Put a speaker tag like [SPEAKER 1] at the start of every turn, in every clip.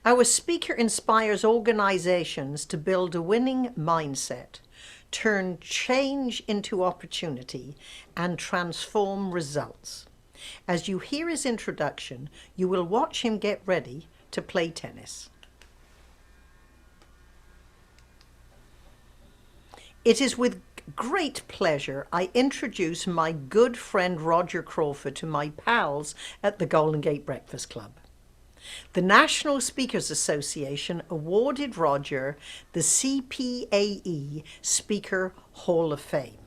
[SPEAKER 1] Our speaker inspires organizations to build a winning mindset, turn change into opportunity, and transform results. As you hear his introduction, you will watch him get ready to play tennis. It is with great pleasure I introduce my good friend Roger Crawford to my pals at the Golden Gate Breakfast Club. The National Speakers Association awarded Roger the CPAE Speaker Hall of Fame.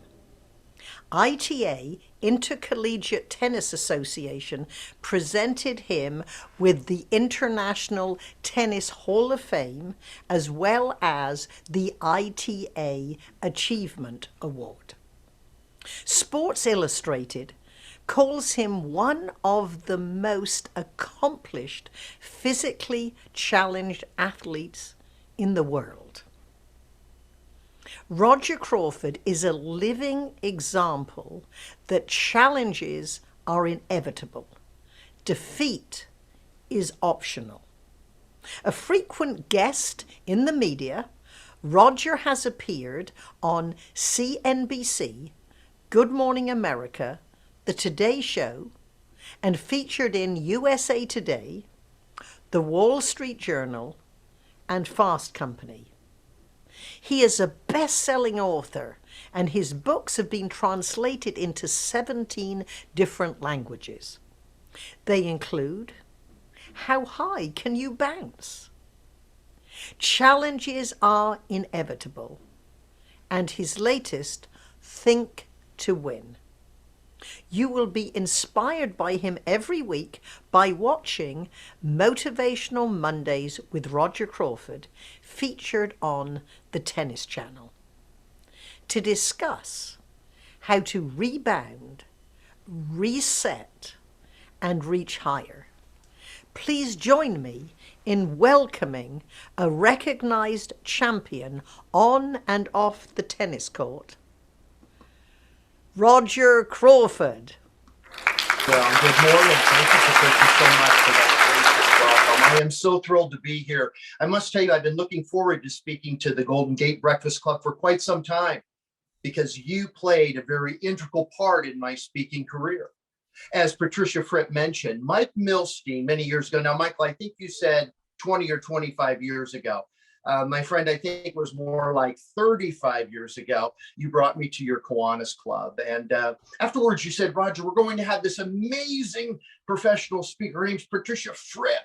[SPEAKER 1] ITA, Intercollegiate Tennis Association, presented him with the International Tennis Hall of Fame as well as the ITA Achievement Award. Sports Illustrated calls him one of the most accomplished physically challenged athletes in the world. Roger Crawford is a living example that challenges are inevitable. Defeat is optional. A frequent guest in the media, Roger has appeared on CNBC, Good Morning America, The Today Show, and featured in USA Today, The Wall Street Journal, and Fast Company. He is a best-selling author, and his books have been translated into 17 different languages. They include How High Can You Bounce? Challenges Are Inevitable, and his latest, Think to Win. You will be inspired by him every week by watching Motivational Mondays with Roger Crawford, featured on the Tennis Channel, to discuss how to rebound, reset, and reach higher. Please join me in welcoming a recognized champion on and off the tennis court, Roger Crawford.
[SPEAKER 2] Well, good morning. Thank you so much for that gracious welcome. I am so thrilled to be here. I must tell you, I've been looking forward to speaking to the Golden Gate Breakfast Club for quite some time because you played a very integral part in my speaking career. As Patricia Fripp mentioned, Mike Milstein many years ago. Now, Michael, I think you said 20 or 25 years ago. My friend, I think it was more like 35 years ago, you brought me to your Kiwanis Club. And afterwards, you said, Roger, we're going to have this amazing professional speaker. Her name's Patricia Fripp.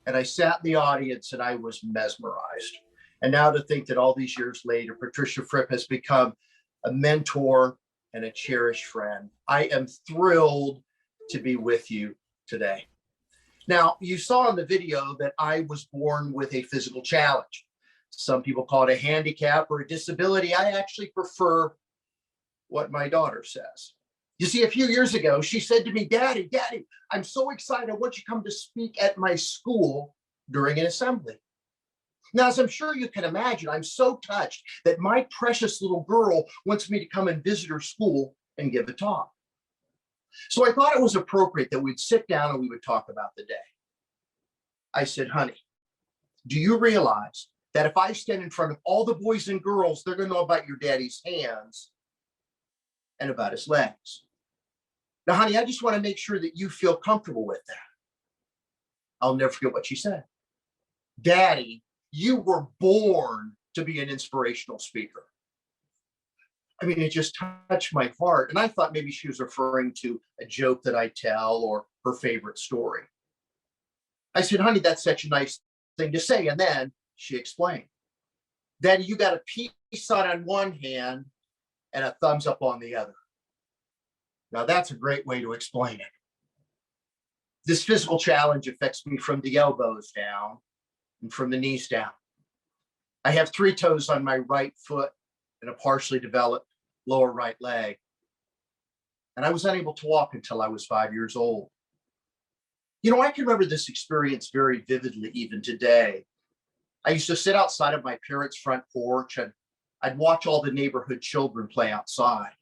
[SPEAKER 2] And I sat in the audience and I was mesmerized. And now to think that all these years later, Patricia Fripp has become a mentor and a cherished friend. I am thrilled to be with you today. Now, you saw in the video that I was born with a physical challenge. Some people call it a handicap or a disability. I actually prefer what my daughter says. You see, a few years ago, she said to me, Daddy, I'm so excited. I want you to come to speak at my school during an assembly. Now, as I'm sure you can imagine, I'm so touched that my precious little girl wants me to come and visit her school and give a talk. So I thought it was appropriate that we'd sit down and we would talk about the day. I said, honey, do you realize that if I stand in front of all the boys and girls, they're going to know about your daddy's hands and about his legs? Now, honey, I just want to make sure that you feel comfortable with that. I'll never forget what she said. Daddy, you were born to be an inspirational speaker. I mean, it just touched my heart. And I thought maybe she was referring to a joke that I tell or her favorite story. I said, honey, that's such a nice thing to say. And then she explained, Daddy, you got a peace sign on one hand and a thumbs up on the other. Now, that's a great way to explain it. This physical challenge affects me from the elbows down and from the knees down. I have 3 toes on my right foot and a partially developed lower right leg. And I was unable to walk until I was 5 years old. You know, I can remember this experience very vividly even today. I used to sit outside of my parents' front porch and I'd watch all the neighborhood children play outside.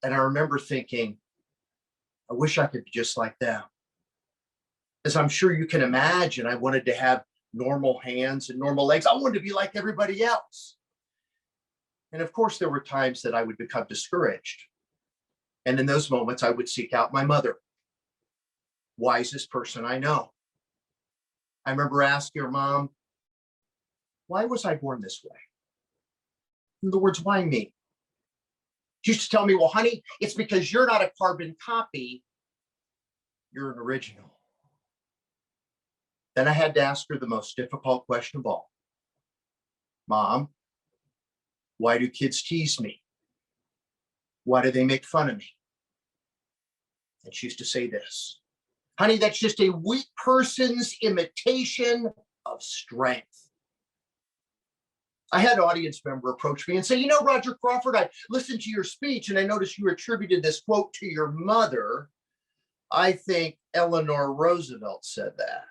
[SPEAKER 2] And I remember thinking, I wish I could be just like them. As I'm sure you can imagine, I wanted to have normal hands and normal legs. I wanted to be like everybody else. And of course, there were times that I would become discouraged. And in those moments, I would seek out my mother, wisest person I know. I remember asking her, Mom, why was I born this way? In other words, why me? She used to tell me, well, honey, it's because you're not a carbon copy, you're an original. Then I had to ask her the most difficult question of all. Mom, why do kids tease me? Why do they make fun of me? And she used to say this, honey, that's just a weak person's imitation of strength. I had an audience member approach me and say, you know, Roger Crawford, I listened to your speech and I noticed you attributed this quote to your mother. I think Eleanor Roosevelt said that.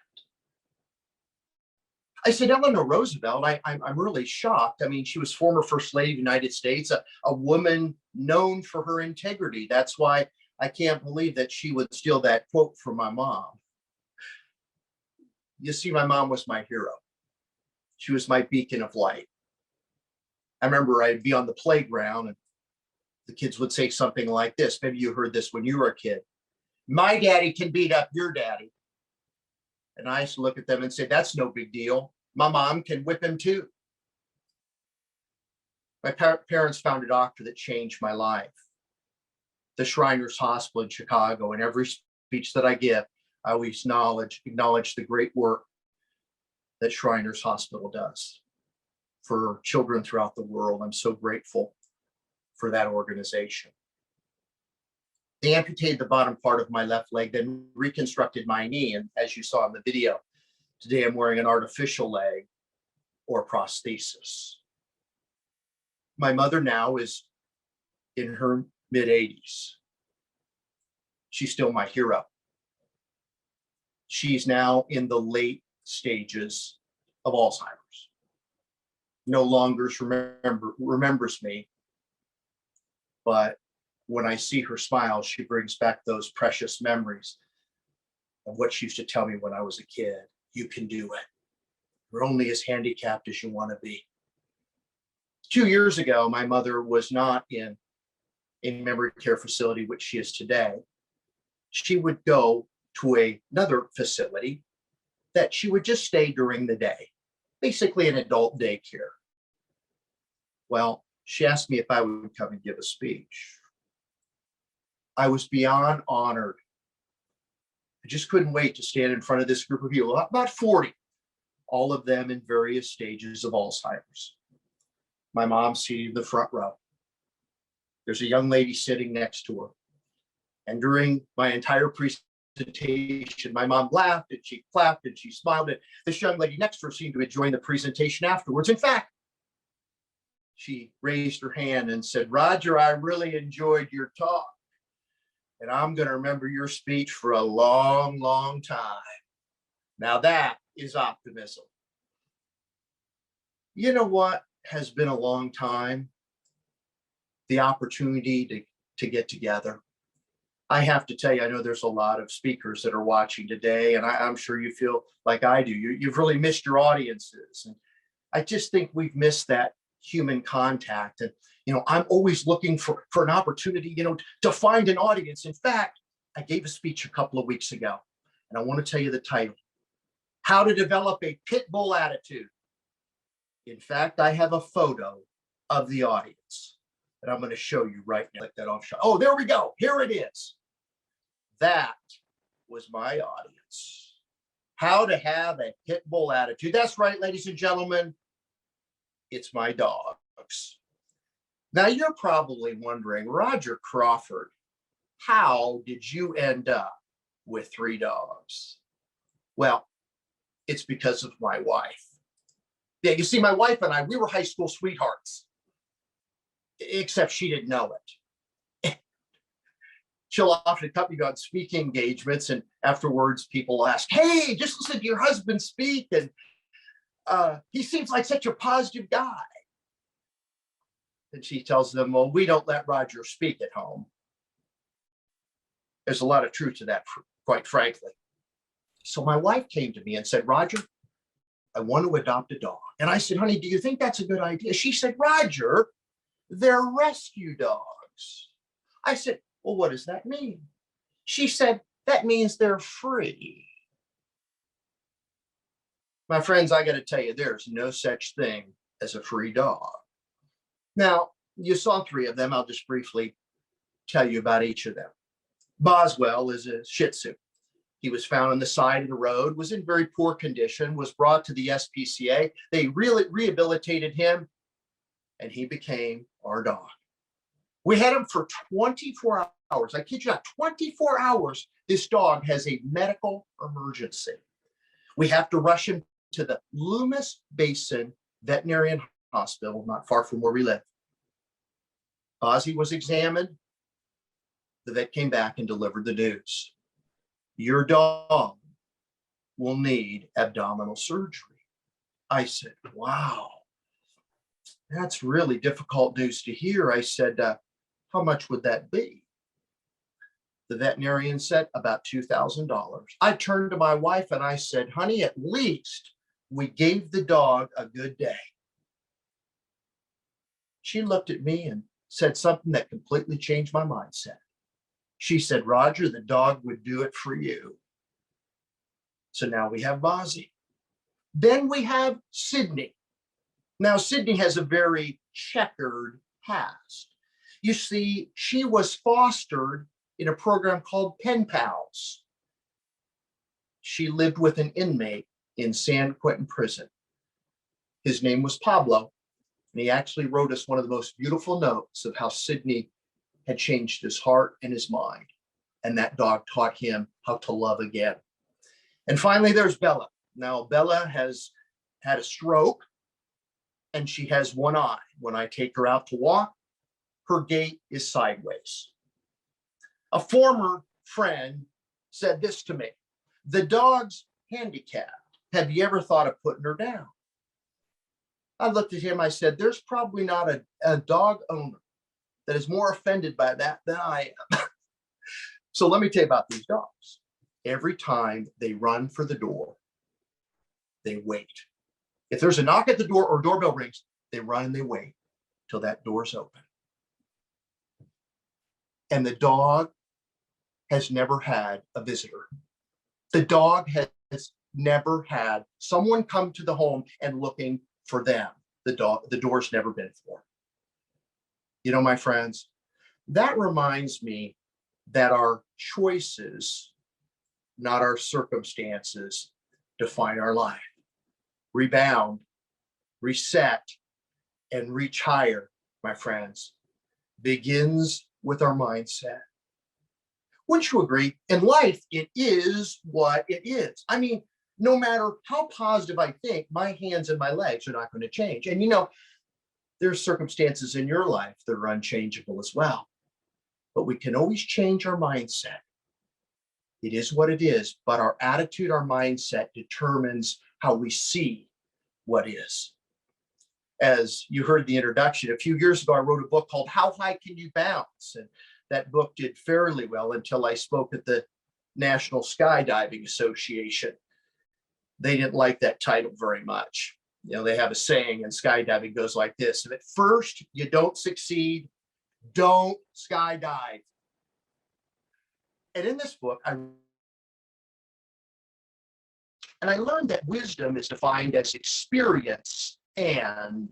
[SPEAKER 2] I said, Eleanor Roosevelt, I'm really shocked. I mean, she was former First Lady of the United States, a woman known for her integrity. That's why I can't believe that she would steal that quote from my mom. You see, my mom was my hero. She was my beacon of light. I remember I'd be on the playground and the kids would say something like this. Maybe you heard this when you were a kid. My daddy can beat up your daddy. And I used to look at them and say, that's no big deal. My mom can whip him too. My parents found a doctor that changed my life. The Shriners Hospital in Chicago. And every speech that I give, I always acknowledge the great work that Shriners Hospital does for children throughout the world. I'm so grateful for that organization. They amputated the bottom part of my left leg, then reconstructed my knee. And as you saw in the video, today I'm wearing an artificial leg or prosthesis. My mother now is in her mid-80s. She's still my hero. She's now in the late stages of Alzheimer's. No longer remembers me, but when I see her smile, she brings back those precious memories of what she used to tell me when I was a kid. You can do it. You're only as handicapped as you want to be. 2 years ago, my mother was not in a memory care facility, which she is today. She would go to another facility that she would just stay during the day, basically an adult daycare. Well, she asked me if I would come and give a speech. I was beyond honored. I just couldn't wait to stand in front of this group of people, about 40, all of them in various stages of Alzheimer's. My mom seated in the front row. There's a young lady sitting next to her. And during my entire presentation, my mom laughed and she clapped and she smiled. And this young lady next to her seemed to enjoy the presentation afterwards. In fact, she raised her hand and said, Roger, I really enjoyed your talk. And I'm going to remember your speech for a long, long time. Now that is optimism. You know what has been a long time? The opportunity to get together. I have to tell you, I know there's a lot of speakers that are watching today, and I'm sure you feel like I do. You've really missed your audiences. And I just think we've missed that human contact. And I'm always looking for an opportunity, to find an audience. In fact, I gave a speech a couple of weeks ago, and I want to tell you the title, How to Develop a Pitbull Attitude. In fact, I have a photo of the audience that I'm going to show you right now. Like that off shot. Oh, there we go. Here it is. That was my audience. How to have a Pitbull attitude. That's right, ladies and gentlemen. It's my dogs. Now, you're probably wondering, Roger Crawford, how did you end up with 3 dogs? Well, it's because of my wife. Yeah, you see, my wife and I, we were high school sweethearts, except she didn't know it. She'll often accompany me on speaking engagements, and afterwards people ask, hey, just listen to your husband speak, and he seems like such a positive guy. And she tells them, well, we don't let Roger speak at home. There's a lot of truth to that, quite frankly. So my wife came to me and said, Roger, I want to adopt a dog. And I said, honey, do you think that's a good idea? She said, Roger, they're rescue dogs. I said, well, what does that mean? She said, that means they're free. My friends, I got to tell you, there's no such thing as a free dog. Now, you saw three of them. I'll just briefly tell you about each of them. Boswell is a Shih Tzu. He was found on the side of the road, was in very poor condition, was brought to the SPCA. They really rehabilitated him, and he became our dog. We had him for 24 hours. I kid you not, 24 hours. This dog has a medical emergency. We have to rush him to the Loomis Basin Veterinarian Hospital, not far from where we live. Ozzy was examined. The vet came back and delivered the news. Your dog will need abdominal surgery. I said, wow, that's really difficult news to hear. I said, how much would that be? The veterinarian said, about $2,000. I turned to my wife and I said, honey, at least we gave the dog a good day. She looked at me and said something that completely changed my mindset. She said, Roger, the dog would do it for you. So now we have Bozzy. Then we have Sydney. Now, Sydney has a very checkered past. You see, she was fostered in a program called Pen Pals. She lived with an inmate in San Quentin prison. His name was Pablo, and he actually wrote us one of the most beautiful notes of how Sydney had changed his heart and his mind, and that dog taught him how to love again. And finally, there's Bella. Now, Bella has had a stroke, and she has one eye. When I take her out to walk, her gait is sideways. A former friend said this to me, the dog's handicapped. Have you ever thought of putting her down? I looked at him, I said, there's probably not a dog owner that is more offended by that than I am. So let me tell you about these dogs. Every time they run for the door, they wait. If there's a knock at the door or doorbell rings, they run and they wait till that door's open. And the dog has never had a visitor. The dog has never had someone come to the home and looking for them. The door's never been for. You know, my friends, that reminds me that our choices, not our circumstances, define our life. Rebound, reset, and reach higher, my friends, begins with our mindset. Wouldn't you agree? In life, it is what it is. I mean, no matter how positive I think, my hands and my legs are not going to change. And you know, there's circumstances in your life that are unchangeable as well. But we can always change our mindset. It is what it is, but our attitude, our mindset determines how we see what is. As you heard the introduction, a few years ago, I wrote a book called How High Can You Bounce? And that book did fairly well until I spoke at the National Skydiving Association. They didn't like that title very much. You know, they have a saying in skydiving goes like this: if at first you don't succeed, don't skydive. And in this book, I learned that wisdom is defined as experience and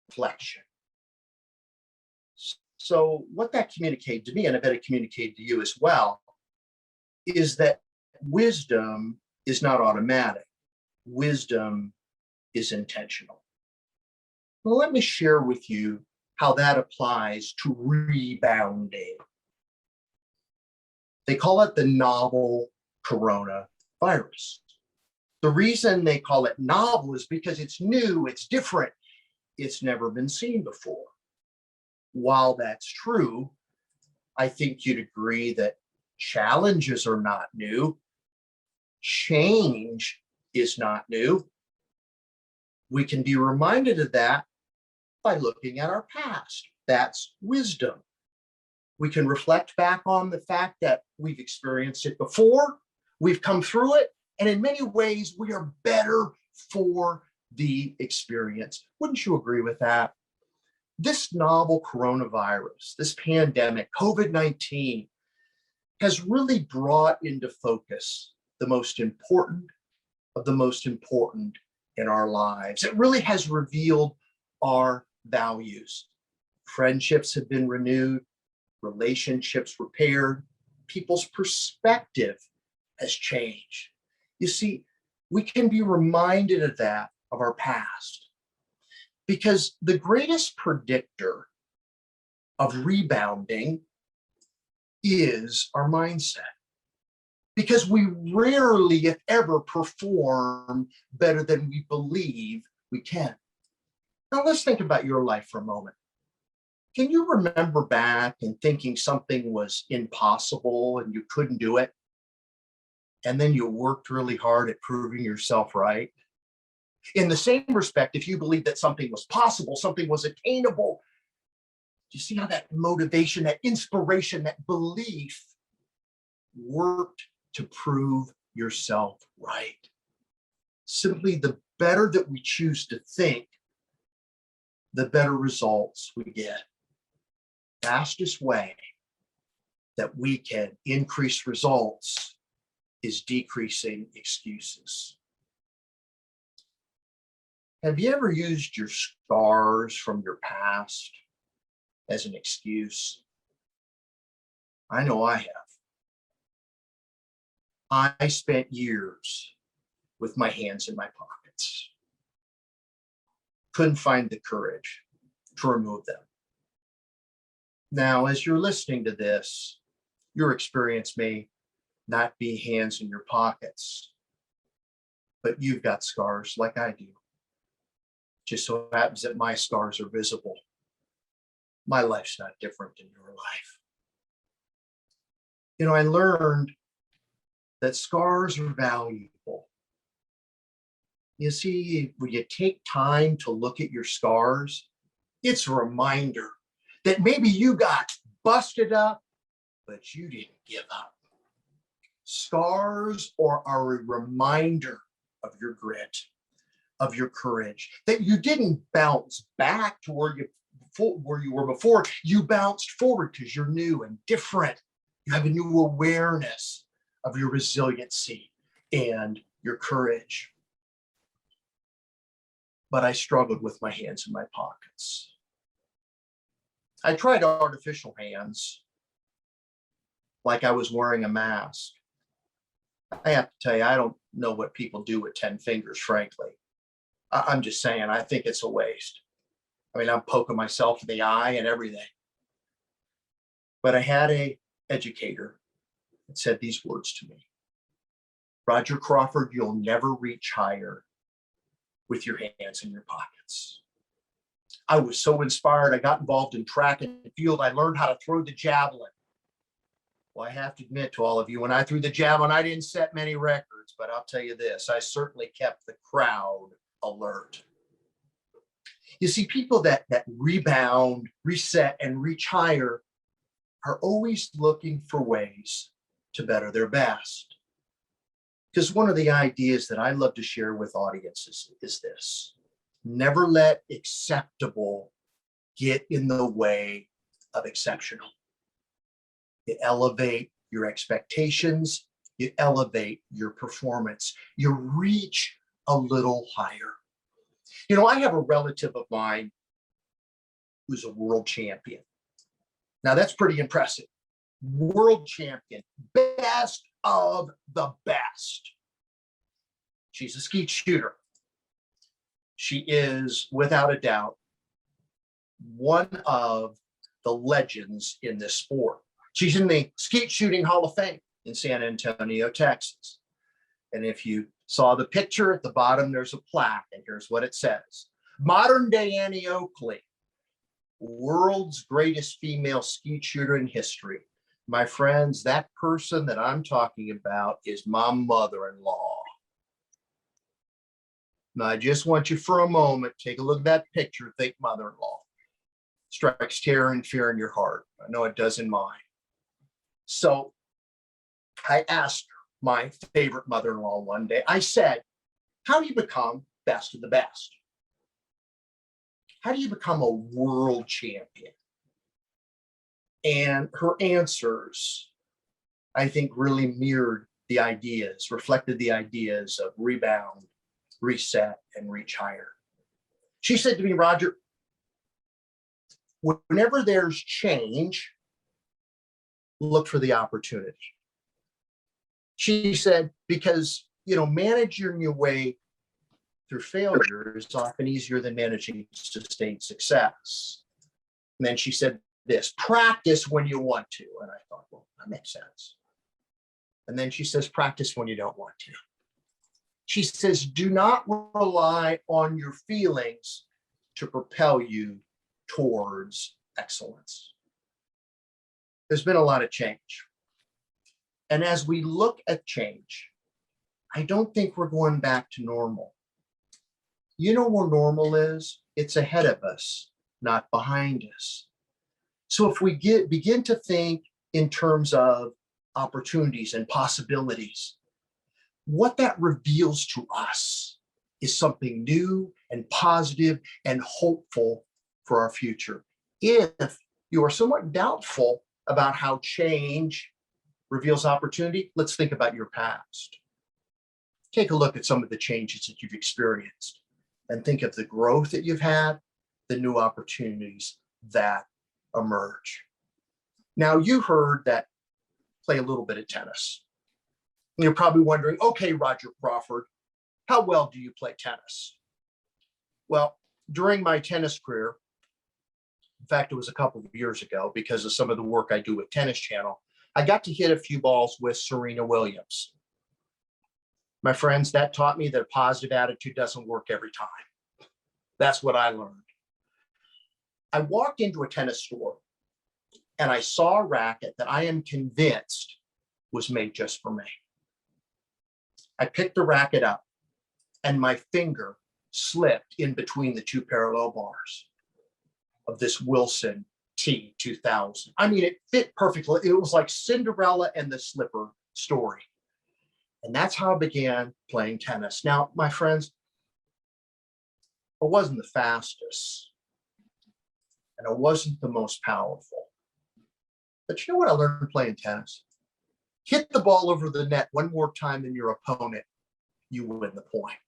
[SPEAKER 2] reflection. So what that communicated to me, and I bet it communicated to you as well, is that wisdom is not automatic. Wisdom is intentional. Well, let me share with you how that applies to rebounding. They call it the novel coronavirus. The reason they call it novel is because it's new, it's different, it's never been seen before. While that's true, I think you'd agree that challenges are not new. Change is not new. We can be reminded of that by looking at our past. That's wisdom. We can reflect back on the fact that we've experienced it before, we've come through it, And in many ways, we are better for the experience. Wouldn't you agree with that? This novel coronavirus, this pandemic, COVID-19, has really brought into focus the most important of the most important in our lives. It really has revealed our values. Friendships have been renewed, relationships repaired, people's perspective has changed. You see, we can be reminded of that, of our past, because the greatest predictor of rebounding is our mindset. Because we rarely, if ever, perform better than we believe we can. Now, let's think about your life for a moment. Can you remember back and thinking something was impossible and you couldn't do it? And then you worked really hard at proving yourself right? In the same respect, if you believed that something was possible, something was attainable, do you see how that motivation, that inspiration, that belief worked to prove yourself right? Simply, the better that we choose to think, the better results we get. Fastest way that we can increase results is decreasing excuses. Have you ever used your scars from your past as an excuse? I know I have. I spent years with my hands in my pockets. Couldn't find the courage to remove them. Now, as you're listening to this, your experience may not be hands in your pockets, but you've got scars like I do. Just so happens that my scars are visible. My life's not different than your life. You know, I learned that scars are valuable. You see, when you take time to look at your scars, it's a reminder that maybe you got busted up, but you didn't give up. Scars are a reminder of your grit, of your courage, that you didn't bounce back to where you were before. You bounced forward because you're new and different. You have a new awareness of your resiliency and your courage. But I struggled with my hands in my pockets. I tried artificial hands like I was wearing a mask. I have to tell you, I don't know what people do with 10 fingers, frankly. I'm just saying, I think it's a waste. I mean, I'm poking myself in the eye and everything. But I had an educator that said these words to me. Roger Crawford, you'll never reach higher with your hands in your pockets. I was so inspired. I got involved in track and field. I learned how to throw the javelin. Well, I have to admit to all of you, when I threw the javelin, I didn't set many records, but I'll tell you this, I certainly kept the crowd alert. You see, people that rebound, reset, and reach higher are always looking for ways to better their best. Because one of the ideas that I love to share with audiences is this: never let acceptable get in the way of exceptional. You elevate your expectations, you elevate your performance, you reach a little higher. You know, I have a relative of mine who's a world champion. Now, that's pretty impressive. World champion, best of the best. She's a skeet shooter. She is, without a doubt, one of the legends in this sport. She's in the Skeet Shooting Hall of Fame in San Antonio, Texas. And if you saw the picture at the bottom, there's a plaque, and here's what it says. Modern day Annie Oakley, world's greatest female skeet shooter in history. My friends, that person that I'm talking about is my mother-in-law. Now, I just want you for a moment, take a look at that picture, think mother-in-law. Strikes terror and fear in your heart. I know it does in mine. So I asked her, my favorite mother-in-law one day. I said, how do you become best of the best? How do you become a world champion? And her answers, I think, really mirrored the ideas, reflected the ideas of rebound, reset, and reach higher. She said to me, Roger, whenever there's change, look for the opportunity. She said, because, managing your way through failure is often easier than managing sustained success. And then she said this, practice when you want to. And I thought, well, that makes sense. And then she says, practice when you don't want to. She says, do not rely on your feelings to propel you towards excellence. There's been a lot of change. And as we look at change, I don't think we're going back to normal. You know where normal is? It's ahead of us, not behind us. So if we begin to think in terms of opportunities and possibilities, what that reveals to us is something new and positive and hopeful for our future. If you are somewhat doubtful about how change reveals opportunity, let's think about your past. Take a look at some of the changes that you've experienced and think of the growth that you've had, the new opportunities that emerge. Now, you heard that play a little bit of tennis. You're probably wondering, okay, Roger Crawford, how well do you play tennis? Well, during my tennis career, in fact, it was a couple of years ago because of some of the work I do with Tennis Channel, I got to hit a few balls with Serena Williams. My friends, that taught me that a positive attitude doesn't work every time. That's what I learned. I walked into a tennis store and I saw a racket that I am convinced was made just for me. I picked the racket up and my finger slipped in between the two parallel bars of this Wilson T2000. I mean, it fit perfectly. It was like Cinderella and the slipper story. And that's how I began playing tennis. Now, my friends, I wasn't the fastest and I wasn't the most powerful. But you know what I learned playing tennis? Hit the ball over the net one more time than your opponent, you win the point.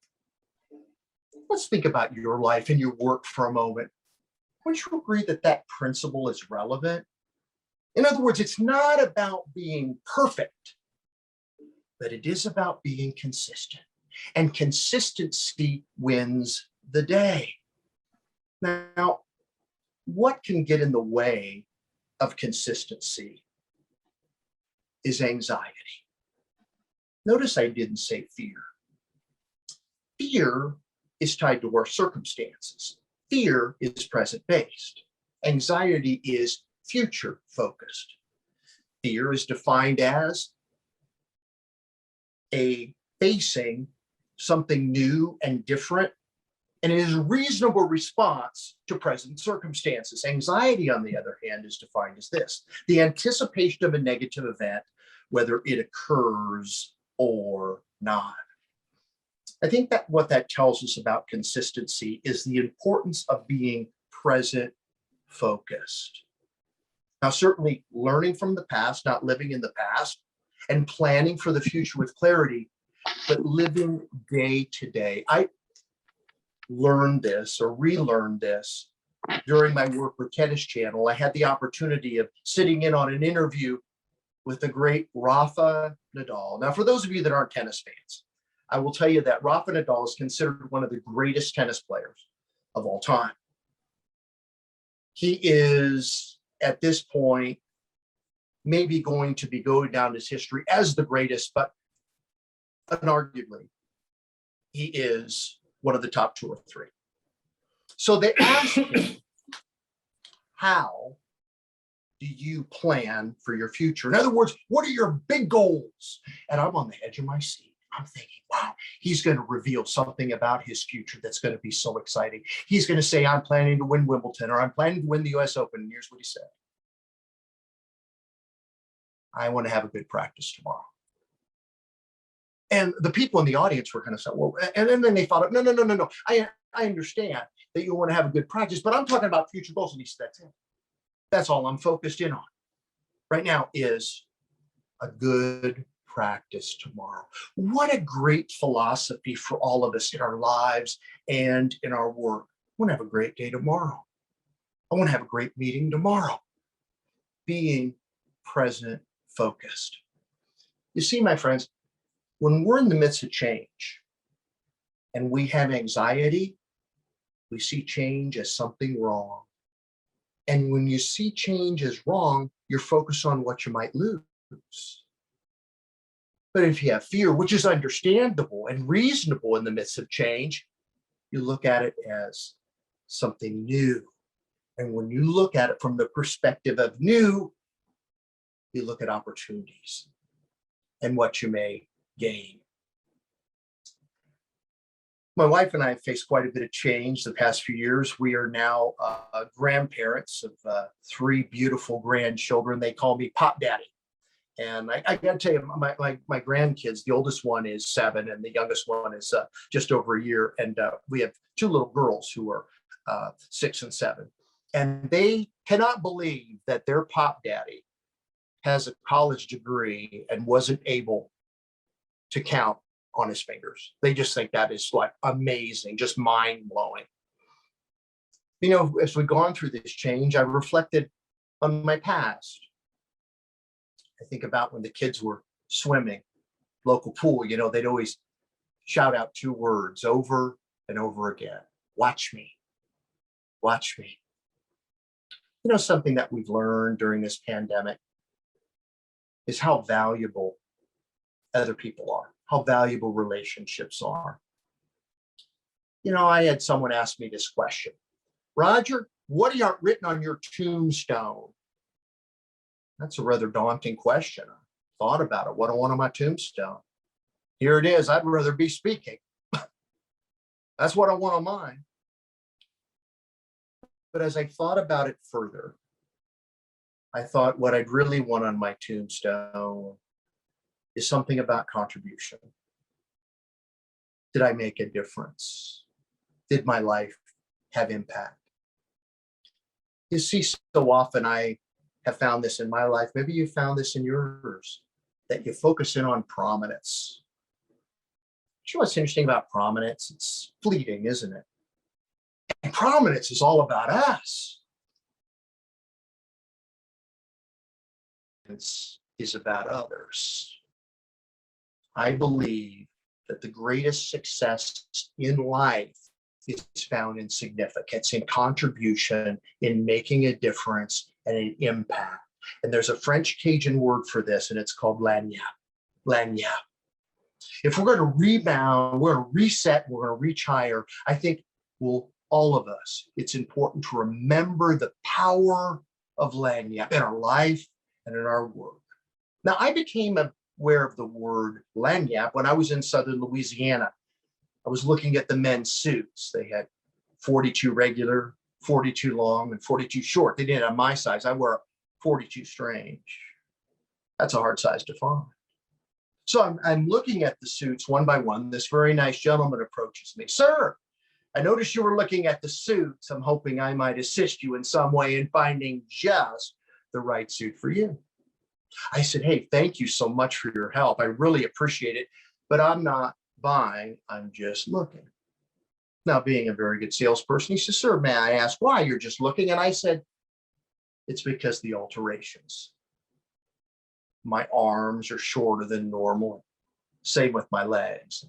[SPEAKER 2] Let's think about your life and your work for a moment. Wouldn't you agree that that principle is relevant? In other words, it's not about being perfect, but it is about being consistent. And consistency wins the day. Now, what can get in the way of consistency is anxiety. Notice I didn't say fear. Fear is tied to our circumstances. Fear is present-based. Anxiety is future-focused. Fear is defined as facing something new and different, and it is a reasonable response to present circumstances. Anxiety, on the other hand, is defined as this: the anticipation of a negative event, whether it occurs or not. I think that what that tells us about consistency is the importance of being present focused. Now, certainly learning from the past, not living in the past, and planning for the future with clarity, but living day to day. I learned this or relearned this during my work with Tennis Channel. I had the opportunity of sitting in on an interview with the great Rafa Nadal. Now, for those of you that aren't tennis fans, I will tell you that Rafa Nadal is considered one of the greatest tennis players of all time. He is, at this point, maybe going to be going down his history as the greatest, but unarguably, he is one of the top 2 or 3. So they asked him, how do you plan for your future? In other words, what are your big goals? And I'm on the edge of my seat. I'm thinking, wow, he's going to reveal something about his future that's going to be so exciting. He's going to say, I'm planning to win Wimbledon, or I'm planning to win the US Open. And here's what he said: I want to have a good practice tomorrow. And the people in the audience were kind of saying, well, and then they thought, no, no, no, no, no. I understand that you want to have a good practice, but I'm talking about future goals. And he said, that's it. That's all I'm focused in on right now is a good practice tomorrow. What a great philosophy for all of us in our lives and in our work. I want to have a great day tomorrow. I want to have a great meeting tomorrow. Being present focused. You see, my friends, when we're in the midst of change and we have anxiety, we see change as something wrong. And when you see change as wrong, you're focused on what you might lose. But if you have fear, which is understandable and reasonable in the midst of change, you look at it as something new. And when you look at it from the perspective of new, you look at opportunities and what you may gain. My wife and I have faced quite a bit of change the past few years. We are now grandparents of 3 beautiful grandchildren. They call me Pop Daddy. And I got to tell you, my grandkids, the oldest one is 7 and the youngest one is just over a year. And we have 2 little girls who are 6 and 7. And they cannot believe that their Pop Daddy has a college degree and wasn't able to count on his fingers. They just think that is like amazing, just mind blowing. You know, as we've gone through this change, I reflected on my past. I think about when the kids were swimming, local pool, you know, they'd always shout out 2 words over and over again. Watch me, watch me. You know, something that we've learned during this pandemic is how valuable other people are, how valuable relationships are. You know, I had someone ask me this question, Roger, what do you want written on your tombstone? That's a rather daunting question. I thought about it. What do I want on my tombstone? Here it is. I'd rather be speaking. That's what I want on mine. But as I thought about it further, I thought what I'd really want on my tombstone is something about contribution. Did I make a difference? Did my life have impact? You see, so often I have found this in my life, maybe you found this in yours, that you focus in on prominence. You know what's interesting about prominence? It's fleeting, isn't it? And prominence is all about us. It is about others. I believe that the greatest success in life is found in significance, in contribution, in making a difference and an impact. And there's a French Cajun word for this, and it's called lagniappe. Lagniappe. If we're going to rebound, we're going to reset, we're going to reach higher, I think all of us, it's important to remember the power of lagniappe in our life and in our work. Now, I became aware of the word lagniappe when I was in southern Louisiana. I was looking at the men's suits. They had 42 regular, 42 long, and 42 short. They didn't have my size. I wore 42 strange. That's a hard size to find. So I'm looking at the suits one by one. This very nice gentleman approaches me. Sir, I noticed you were looking at the suits. I'm hoping I might assist you in some way in finding just the right suit for you. I said, hey, thank you so much for your help. I really appreciate it, but I'm not buying, I'm just looking. Now, being a very good salesperson, he says, sir, may I ask why you're just looking? And I said, it's because the alterations. My arms are shorter than normal. Same with my legs.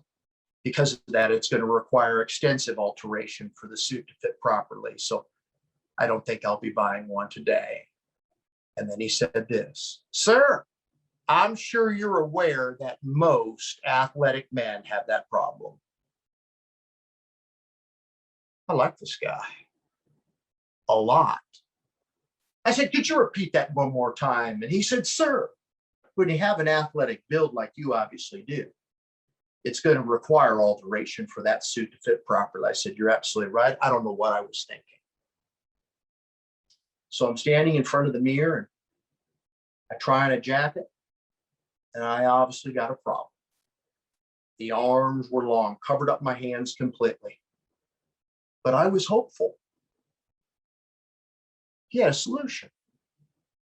[SPEAKER 2] Because of that, it's going to require extensive alteration for the suit to fit properly. So I don't think I'll be buying one today. And then he said this, sir, I'm sure you're aware that most athletic men have that problem. I like this guy a lot. I said, could you repeat that one more time? And he said, sir, when you have an athletic build like you obviously do, it's going to require alteration for that suit to fit properly. I said, you're absolutely right. I don't know what I was thinking. So I'm standing in front of the mirror and I try on a jacket and I obviously got a problem. The arms were long, covered up my hands completely. But I was hopeful. He had a solution.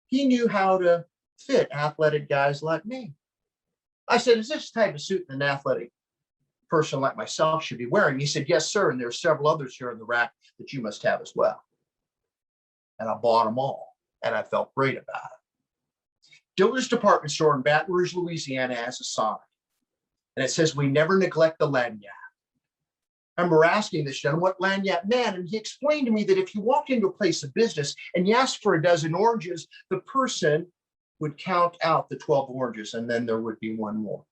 [SPEAKER 2] He knew how to fit athletic guys like me. I said, is this the type of suit an athletic person like myself should be wearing? He said, yes, sir. And there are several others here in the rack that you must have as well. And I bought them all, and I felt great about it. Dillard's department store in Baton Rouge, Louisiana has a sign, and it says, we never neglect the lanyard. I remember asking this gentleman what lanyard meant, and he explained to me that if you walked into a place of business and you asked for a dozen oranges, the person would count out the 12 oranges, and then there would be one more.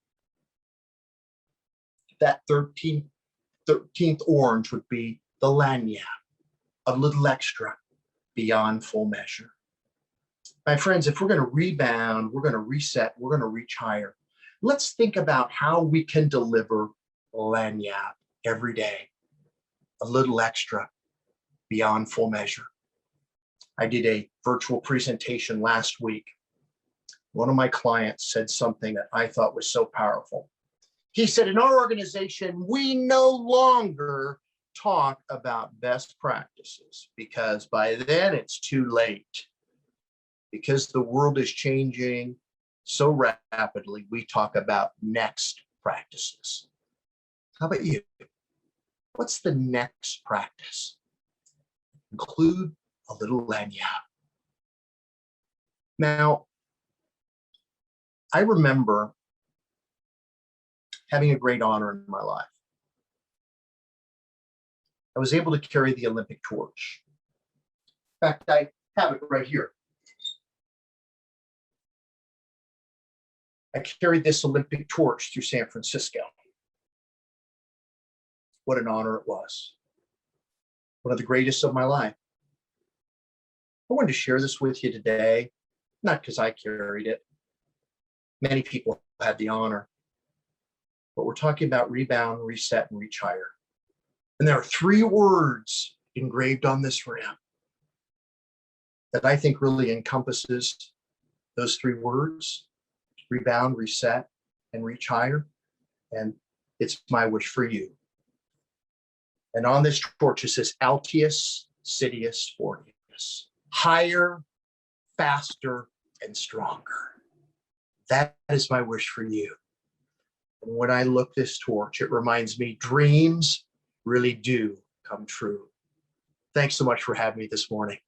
[SPEAKER 2] That 13th orange would be the lanyard, a little extra beyond full measure. My friends, if we're going to rebound, we're going to reset, we're going to reach higher. Let's think about how we can deliver lanyard every day, a little extra beyond full measure. I did a virtual presentation last week. One of my clients said something that I thought was so powerful. He said, in our organization, we no longer talk about best practices because by then it's too late. Because the world is changing so rapidly, we talk about next practices. How about you? What's the next practice? Include a little lanyard. Now, I remember having a great honor in my life. I was able to carry the Olympic torch. In fact, I have it right here. I carried this Olympic torch through San Francisco. What an honor it was. One of the greatest of my life. I wanted to share this with you today, not because I carried it. Many people had the honor. But we're talking about rebound, reset, and reach higher. And there are 3 words engraved on this rim that I think really encompasses those 3 words: rebound, reset, and reach higher. And it's my wish for you. And on this torch, it says Altius, Sidious, Fortius. Higher, faster, and stronger. That is my wish for you. And when I look this torch, it reminds me dreams really do come true. Thanks so much for having me this morning.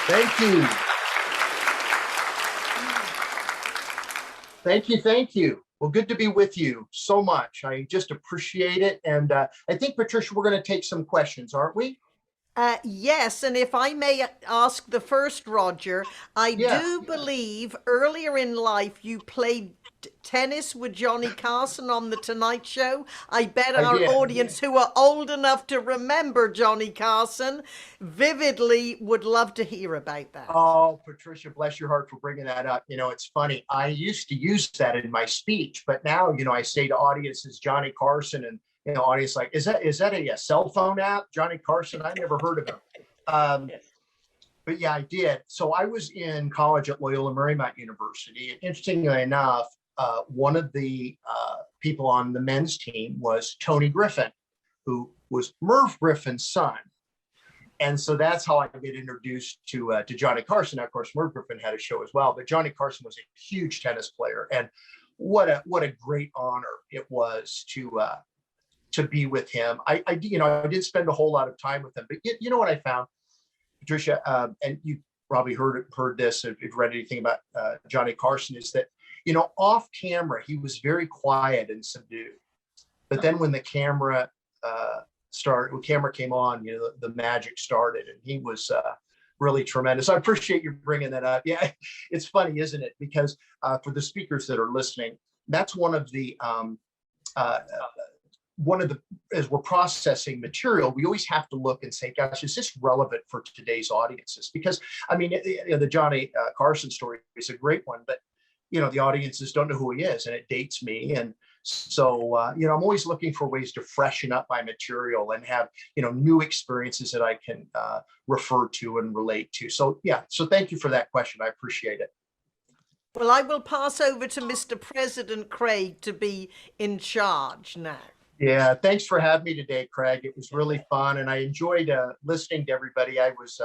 [SPEAKER 2] Thank you. Thank you. Thank you. Well, good to be with you so much. I just appreciate it. And I think, Patricia, we're going to take some questions, aren't we?
[SPEAKER 1] Yes, and if I may ask the first, Roger, I do believe earlier in life you played tennis with Johnny Carson on The Tonight Show. I bet our audience who are old enough to remember Johnny Carson vividly would love to hear about that.
[SPEAKER 2] Oh, Patricia, bless your heart for bringing that up. You know, it's funny. I used to use that in my speech, but now, you know, I say to audiences, Johnny Carson, and you know, audience like, is that a cell phone app? Johnny Carson? I never heard of him. But yeah, I did. So I was in college at Loyola Marymount University. And interestingly enough, one of the people on the men's team was Tony Griffin, who was Merv Griffin's son. And so that's how I get introduced to Johnny Carson. Now, of course, Merv Griffin had a show as well, but Johnny Carson was a huge tennis player. And what a great honor it was to be with him. I didn't spend a whole lot of time with him, but you know what I found, Patricia, and you probably heard this if you've read anything about Johnny Carson, is that, you know, off camera, he was very quiet and subdued. But then when the camera came on, you know, the magic started, and he was really tremendous. I appreciate you bringing that up. Yeah, it's funny, isn't it? Because for the speakers that are listening, that's one of the as we're processing material, we always have to look and say, gosh, is this relevant for today's audiences? Because I mean, the Johnny Carson story is a great one, but you know, the audiences don't know who he is, and it dates me. And so, you know, I'm always looking for ways to freshen up my material and have, you know, new experiences that I can refer to and relate to. So, yeah. So thank you for that question. I appreciate it.
[SPEAKER 1] Well, I will pass over to Mr. President Craig to be in charge now.
[SPEAKER 2] Yeah, thanks for having me today, Craig. It was really fun, and I enjoyed listening to everybody. I was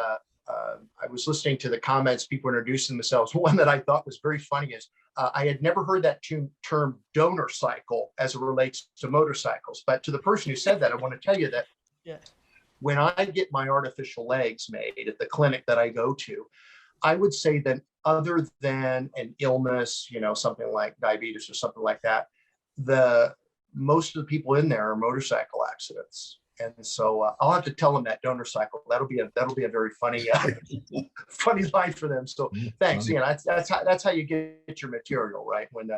[SPEAKER 2] listening to the comments, people introducing themselves. One that I thought was very funny is I had never heard that term donor cycle as it relates to motorcycles. But to the person who said that, I want to tell you that
[SPEAKER 1] Yeah.
[SPEAKER 2] when I get my artificial legs made at the clinic that I go to, I would say that other than an illness, something like diabetes or something like that, the most of the people in there are motorcycle accidents. And so I'll have to tell them that donor cycle. That'll be a very funny, funny line for them. So thanks. That's how you get your material, right? When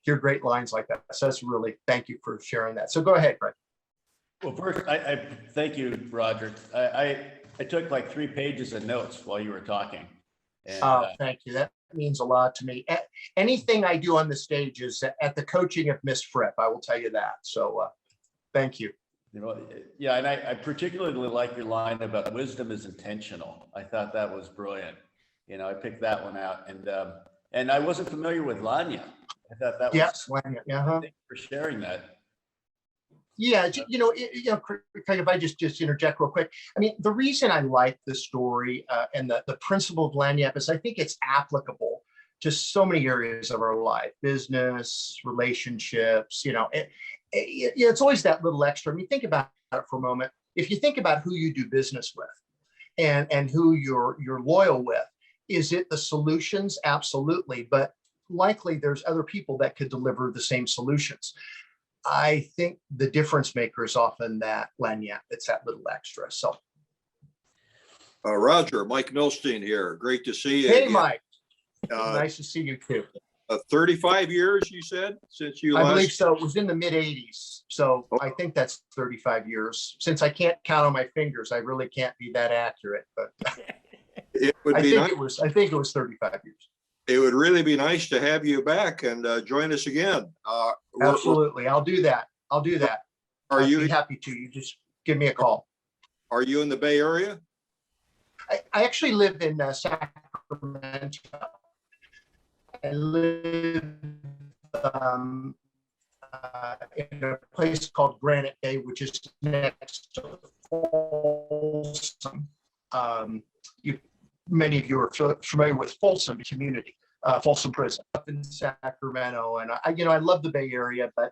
[SPEAKER 2] hear great lines like that. So that's really, thank you for sharing that. So go ahead, Greg.
[SPEAKER 3] Well, first, I thank you, Roger. I took like 3 pages of notes while you were talking. And,
[SPEAKER 2] thank you. That means a lot to me. Anything I do on the stage is at the coaching of Miss Fripp. I will tell you that. So thank you.
[SPEAKER 3] Yeah, and I particularly like your line about wisdom is intentional. I thought that was brilliant. I picked that one out, and I wasn't familiar with Lanya. I thought that was.
[SPEAKER 2] Lanya.
[SPEAKER 3] Thank you for sharing that.
[SPEAKER 2] Yeah, Craig, if I just interject real quick. I mean, the reason I like this story and the principle of Lanyap is I think it's applicable to so many areas of our life, business, relationships. It's always that little extra. I mean, think about it for a moment. If you think about who you do business with and who you're loyal with, is it the solutions? Absolutely. But likely there's other people that could deliver the same solutions. I think the difference maker is often that Lanyap. It's that little extra. So,
[SPEAKER 4] Roger, Mike Milstein here. Great to see you.
[SPEAKER 2] Hey,
[SPEAKER 4] again.
[SPEAKER 2] Mike. Nice to see you too.
[SPEAKER 4] 35 years, you said, since you
[SPEAKER 2] I
[SPEAKER 4] last.
[SPEAKER 2] believe so. It was in the mid 80s. So I think that's 35 years. Since I can't count on my fingers, I really can't be that accurate. But
[SPEAKER 4] It would
[SPEAKER 2] I
[SPEAKER 4] be
[SPEAKER 2] think
[SPEAKER 4] nice.
[SPEAKER 2] I think it was 35 years.
[SPEAKER 4] It would really be nice to have you back and join us again.
[SPEAKER 2] Absolutely. I'll do that. I'll do that.
[SPEAKER 4] Are
[SPEAKER 2] I'd
[SPEAKER 4] you
[SPEAKER 2] be happy to. You just give me a call.
[SPEAKER 4] Are you in the Bay Area?
[SPEAKER 2] I actually live in Sacramento. I live in a place called Granite Bay, which is next to Folsom. Many of you are familiar with Folsom community, Folsom Prison up in Sacramento. And I love the Bay Area, but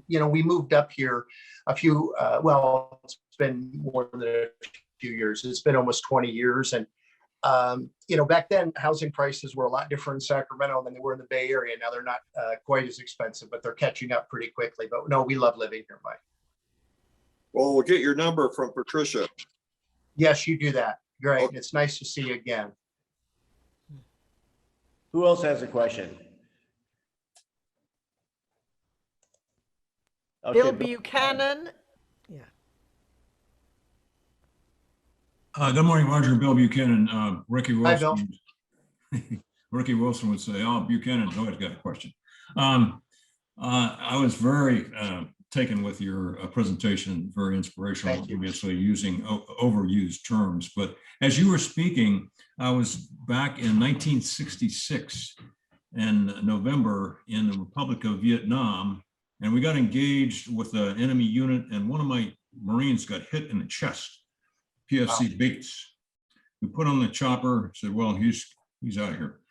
[SPEAKER 2] we moved up here it's been more than a few years. It's been almost 20 years. And back then housing prices were a lot different in Sacramento than they were in the Bay Area. Now they're not quite as expensive, but they're catching up pretty quickly. But no, we love living here, Mike.
[SPEAKER 4] Well, we'll get your number from Patricia.
[SPEAKER 2] Yes, you do that. Great.
[SPEAKER 4] Okay.
[SPEAKER 2] It's nice to see you again.
[SPEAKER 3] Who else has a question? Okay,
[SPEAKER 1] Bill Buchanan. Yeah.
[SPEAKER 5] Good morning, Roger. Bill Buchanan. Ricky
[SPEAKER 2] Hi, Bill.
[SPEAKER 5] Wilson. Ricky Wilson would say, "Oh, Buchanan always got a question." I was very taken with your presentation, very inspirational,
[SPEAKER 2] Thank you.
[SPEAKER 5] obviously using overused terms. But as you were speaking, I was back in 1966 in November in the Republic of Vietnam, and we got engaged with an enemy unit, and one of my Marines got hit in the chest, PFC Bates. We put on the chopper, said, well, he's out of here.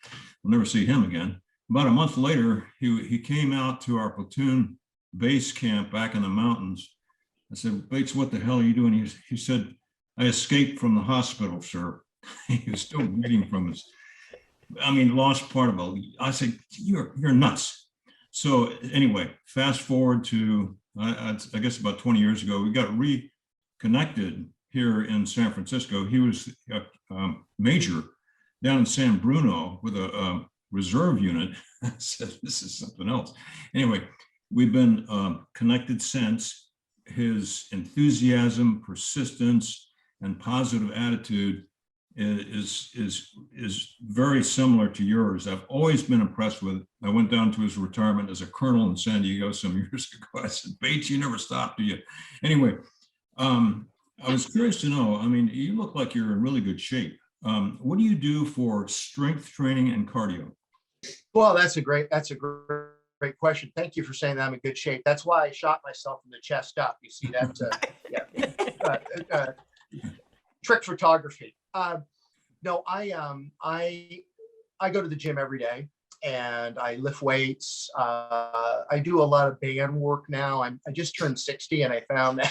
[SPEAKER 5] We'll never see him again. About a month later, he came out to our platoon base camp back in the mountains. I said, Bates, what the hell are you doing? He said, I escaped from the hospital, sir. He was still bleeding from lost part of it. I said, you're nuts. So anyway, fast forward to, I guess about 20 years ago, we got reconnected here in San Francisco. He was a major down in San Bruno with a reserve unit. I said, this is something else. Anyway, we've been connected since. His enthusiasm, persistence, and positive attitude is very similar to yours. I've always been impressed with it. I went down to his retirement as a colonel in San Diego some years ago. I said, Bates, you never stopped, do you? Anyway, I was curious to know, you look like you're in really good shape. What do you do for strength training and cardio?
[SPEAKER 2] Well, that's a great question. Thank you for saying that I'm in good shape. That's why I shot myself in the chest up. You see that? Yeah. Trick photography. No, I go to the gym every day and I lift weights. I do a lot of band work now. I just turned 60 and I found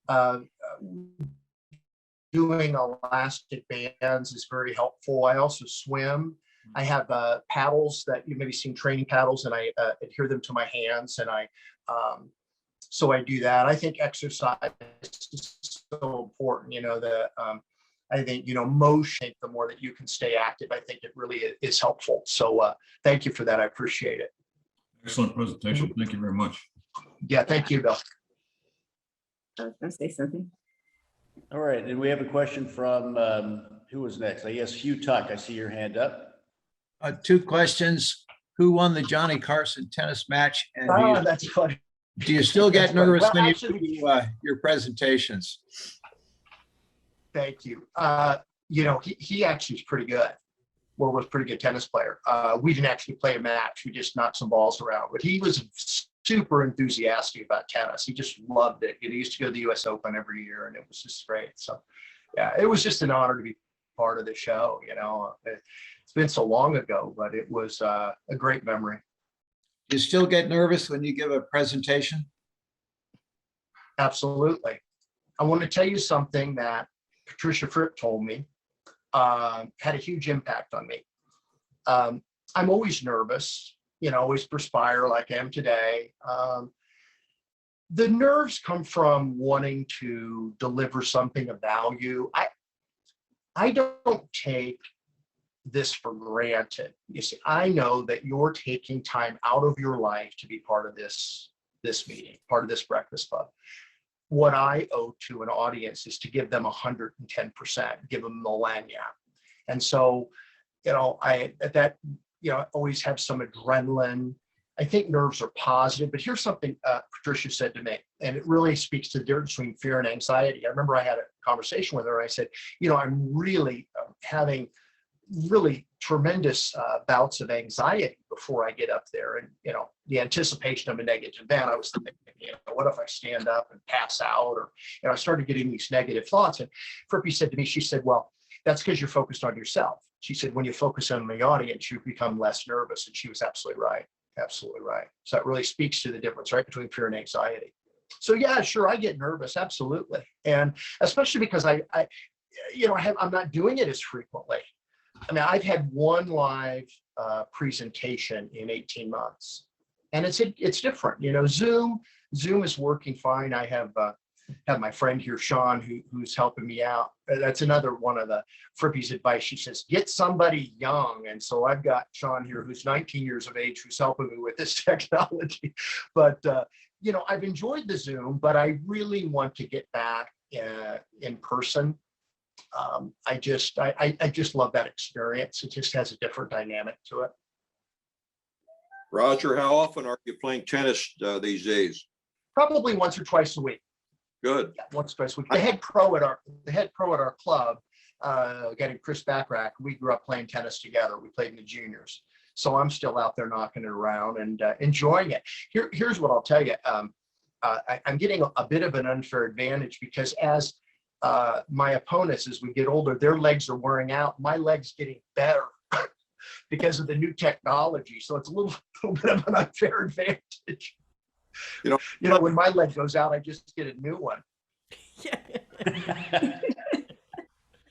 [SPEAKER 2] that doing elastic bands is very helpful. I also swim. I have paddles that you maybe seen, training paddles, and I adhere them to my hands, and so I do that. I think exercise is so important. I think motion, the more that you can stay active, I think it really is helpful. So thank you for that. I appreciate it.
[SPEAKER 5] Excellent presentation. Thank you very much.
[SPEAKER 2] Yeah, thank you, Bill.
[SPEAKER 6] I was going to say something.
[SPEAKER 3] All right, and we have a question from, who was next? I guess Hugh Tuck, I see your hand up.
[SPEAKER 7] Two questions. Who won the Johnny Carson tennis match? And
[SPEAKER 2] That's funny.
[SPEAKER 7] do you still get
[SPEAKER 2] That's funny.
[SPEAKER 7] nervous
[SPEAKER 2] Well,
[SPEAKER 7] when
[SPEAKER 2] actually,
[SPEAKER 7] you do your presentations?
[SPEAKER 2] Thank you. He actually is pretty good. Well, was a pretty good tennis player. We didn't actually play a match. We just knocked some balls around, but he was super enthusiastic about tennis. He just loved it. He used to go to the US Open every year and it was just great. So yeah, it was just an honor to be part of the show. It's been so long ago, but it was a great memory.
[SPEAKER 7] Do you still get nervous when you give a presentation?
[SPEAKER 2] Absolutely. I want to tell you something that Patricia Fripp told me had a huge impact on me. I'm always nervous, always perspire like I am today. The nerves come from wanting to deliver something of value. I don't take this for granted. You see, I know that you're taking time out of your life to be part of this meeting, part of this Breakfast Club. What I owe to an audience is to give them 110%, give them the lagniappe. And so, I always have some adrenaline. I think nerves are positive, but here's something Patricia said to me, and it really speaks to the difference between fear and anxiety. I remember I had a conversation with her. And I said, I'm really having really tremendous bouts of anxiety before I get up there. And, the anticipation of a negative event, I was thinking, what if I stand up and pass out? Or, I started getting these negative thoughts. And Frippy said to me, she said, well, that's because you're focused on yourself. She said, when you focus on the audience, you become less nervous. And she was absolutely right. Absolutely right. So that really speaks to the difference, right, between fear and anxiety. So yeah, sure, I get nervous. Absolutely. And especially because I'm not doing it as frequently. I mean, I've had one live presentation in 18 months, and it's different. Zoom is working fine. I have my friend here, Sean, who's helping me out. That's another one of the Frippy's advice. She says, get somebody young. And so I've got Sean here, who's 19 years of age, who's helping me with this technology. But, I've enjoyed the Zoom, but I really want to get back in person. I just love that experience. It just has a different dynamic to it.
[SPEAKER 4] Roger, how often are you playing tennis these days?
[SPEAKER 2] Probably once or twice a week.
[SPEAKER 4] Good.
[SPEAKER 2] Yeah, once or twice a week. The head pro at our club, getting Chris Backrack, we grew up playing tennis together. We played in the juniors. So I'm still out there knocking it around and enjoying it. Here's what I'll tell you. I'm getting a bit of an unfair advantage because as my opponents, as we get older, their legs are wearing out. My legs getting better because of the new technology. So it's a little bit of an unfair advantage. When my leg goes out, I just get a new one.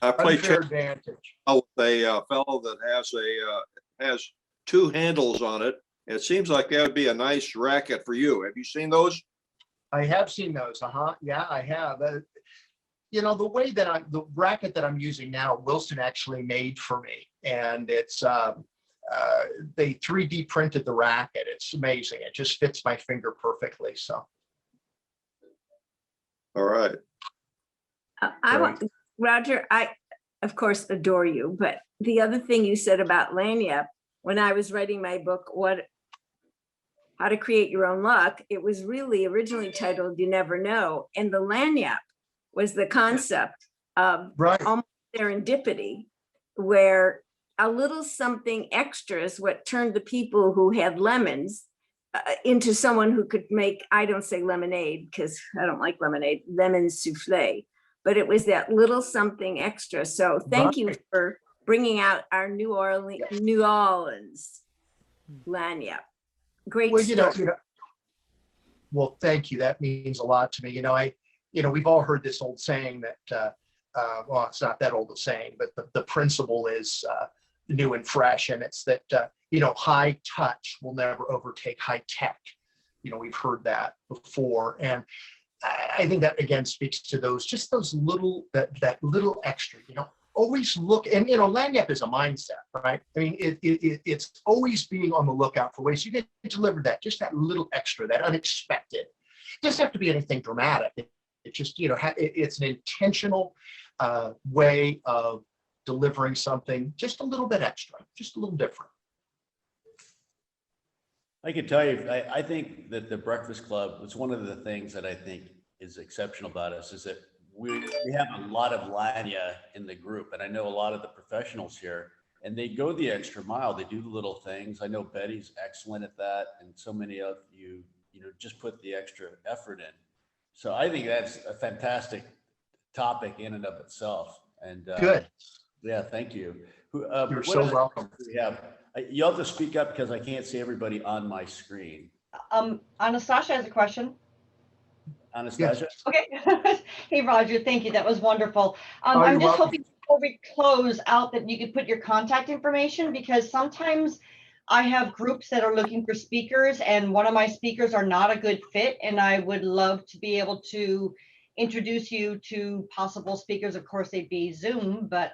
[SPEAKER 4] I play
[SPEAKER 2] Unfair
[SPEAKER 4] tennis
[SPEAKER 2] advantage.
[SPEAKER 4] with a fellow that has two handles on it. It seems like that would be a nice racket for you. Have you seen those?
[SPEAKER 2] I have seen those. Yeah, I have. The way that the racket that I'm using now, Wilson actually made for me, and it's they 3D printed the racket. It's amazing. It just fits my finger perfectly. So,
[SPEAKER 4] all right.
[SPEAKER 6] Roger, I of course adore you, but the other thing you said about lagniappe, when I was writing my book, How to Create Your Own Luck, it was really originally titled You Never Know, and the lagniappe was the concept of
[SPEAKER 2] right.
[SPEAKER 6] almost serendipity, where a little something extra is what turned the people who had lemons into someone who could make, I don't say lemonade because I don't like lemonade, lemon souffle, but it was that little something extra. So thank you for bringing out our New Orleans lanyard. Great
[SPEAKER 2] Well,
[SPEAKER 6] story.
[SPEAKER 2] well, thank you. That means a lot to me. We've all heard this old saying that, well, it's not that old a saying, but the principle is new and fresh. And it's that, high touch will never overtake high tech. We've heard that before. And I think that again speaks to those little, that little extra, always look, and lanyard is a mindset, right? I mean, it's always being on the lookout for ways you can deliver that, just that little extra, that unexpected. It doesn't have to be anything dramatic. It just, it's an intentional way of delivering something just a little bit extra, just a little different.
[SPEAKER 3] I can tell you, I think that the Breakfast Club was one of the things that I think is exceptional about us is that we have a lot of lanyard in the group, and I know a lot of the professionals here, and they go the extra mile. They do the little things. I know Betty's excellent at that, and so many of you, just put the extra effort in. So I think that's a fantastic topic in and of itself. And
[SPEAKER 2] Good.
[SPEAKER 3] Yeah, thank you.
[SPEAKER 2] You're so welcome.
[SPEAKER 3] We have. You'll have to speak up because I can't see everybody on my screen.
[SPEAKER 8] Anastasia has a question.
[SPEAKER 3] Anastasia?
[SPEAKER 2] Yes.
[SPEAKER 8] Okay. Hey, Roger, thank you. That was wonderful.
[SPEAKER 2] Oh,
[SPEAKER 8] I'm
[SPEAKER 2] you're
[SPEAKER 8] just
[SPEAKER 2] welcome.
[SPEAKER 8] hoping before we close out that you could put your contact information, because sometimes I have groups that are looking for speakers and one of my speakers are not a good fit. And I would love to be able to introduce you to possible speakers. Of course, they'd be Zoom, but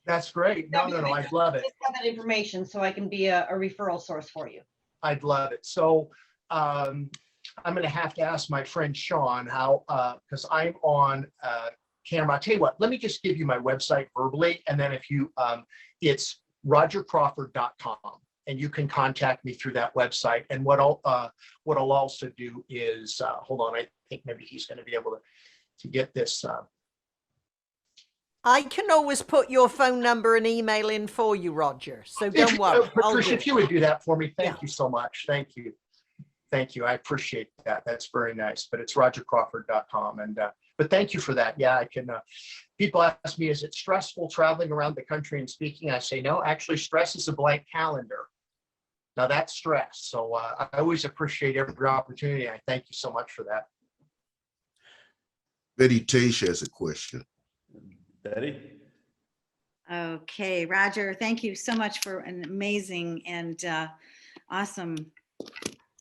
[SPEAKER 2] That's great. No, I'd love it.
[SPEAKER 8] just have that information so I can be a referral source for you.
[SPEAKER 2] I'd love it. So I'm going to have to ask my friend Sean how, because I'm on camera. I'll tell you what, let me just give you my website verbally. And then if you, it's rogercrawford.com, and you can contact me through that website. And what I'll also do is, hold on, I think maybe he's going to be able to get this.
[SPEAKER 1] I can always put your phone number and email in for you, Roger. So don't worry.
[SPEAKER 2] Patricia, if you would do that for me, thank
[SPEAKER 1] Yeah.
[SPEAKER 2] you so much. Thank you. Thank you. I appreciate that. That's very nice. But it's rogercrawford.com. And but thank you for that. Yeah, I can. People ask me, is it stressful traveling around the country and speaking? I say, no, actually, stress is a blank calendar. Now that's stress. So I always appreciate every opportunity. I thank you so much for that.
[SPEAKER 9] Betty Tash has a question.
[SPEAKER 3] Betty?
[SPEAKER 10] Okay, Roger, thank you so much for an amazing and awesome